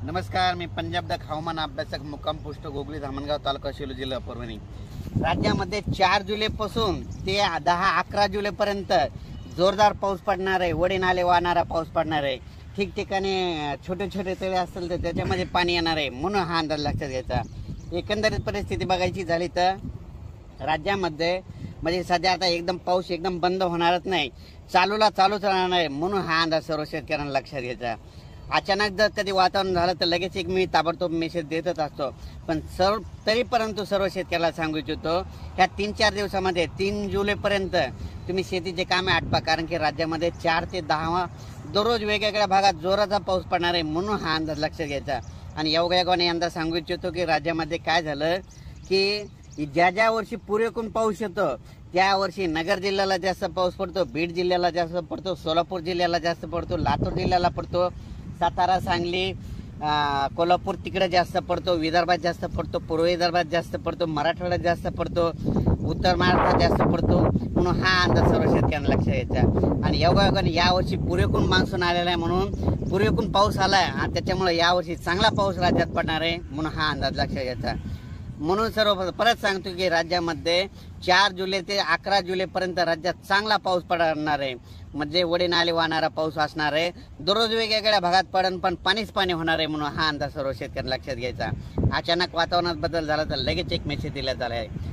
नमस्कार, मी पंजाब द हवामान अभ्यासक मुक्काम पोस्ट गोगली धामणगाव तालुका शेलू जिल्हा परभणी। राज्यामध्ये 4 जुलैपासून ते 10-11 जुलैपर्यंत जोरदार पाऊस पडणार आहे। वडे नाले वाहणारा पाऊस पडणार आहे। ठिकठिकाणी छोटे छोटे तळे असतील तर त्याच्यामध्ये पाणी येणार आहे, म्हणून हा अंदाज लक्षात घ्यायचा। एकंदरीत परिस्थिती बघायची झाली तर राज्यामध्ये म्हणजे सध्या आता एकदम पाऊस एकदम बंद होणारच नाही, चालूच राहणार आहे, म्हणून हा अंदाज सर्व शेतकऱ्यांना लक्षात घ्यायचा। अचानक जर कधी वातावरण झालं तर लगेच एक मी ताबडतोब मेसेज देतच असतो, पण तरी परंतु सर्व शेतकऱ्याला सांगू इच्छितो ह्या 3-4 दिवसामध्ये 3 जुलैपर्यंत तुम्ही शेतीचे कामे आटपा, कारण की राज्यामध्ये 4 ते 10 दररोज वेगवेगळ्या भागात जोराचा पाऊस पडणार आहे, म्हणून हा अंदाज लक्षात घ्यायचा। आणि योगायोगाने यंदा सांगू इच्छितो की राज्यामध्ये काय झालं की ज्या वर्षी पुरेपूर पाऊस येतो त्या वर्षी नगर जिल्ह्याला जास्त पाऊस पडतो, बीड जिल्ह्याला जास्त पडतो, सोलापूर जिल्ह्याला जास्त पडतो, लातूर जिल्ह्याला पडतो, सातारा, सांगली, कोल्हापूर तिकडे जास्त पडतो, विदर्भात जास्त पडतो, पूर्व विदर्भात जास्त पडतो, मराठवाड्यात जास्त पडतो, उत्तर महाराष्ट्रात जास्त पडतो, म्हणून हा अंदाज सर्व शेतकऱ्यांना लक्षात घ्यायचा। आणि योगायोगाने यावर्षी पुरेपूर मान्सून आलेला आहे, म्हणून पुरेपूर पाऊस आलाय आणि त्याच्यामुळे यावर्षी चांगला पाऊस राज्यात पडणार आहे, म्हणून हा अंदाज लक्षात घ्यायचा। म्हणून सर्व परत सांगतो की राज्यामध्ये 4 जुलै ते 11 जुलैपर्यंत राज्यात चांगला पाऊस पडणार आहे, म्हणजे वडे नाले वाहणारा पाऊस असणार आहे। दररोज वेगवेगळ्या भागात पण पाणीच पाणी होणार आहे, म्हणून हा अंदाज सर्व शेतकऱ्यांना लक्षात घ्यायचा। अचानक वातावरणात बदल झाला तर लगेच एक मेसेज दिला झाला आहे।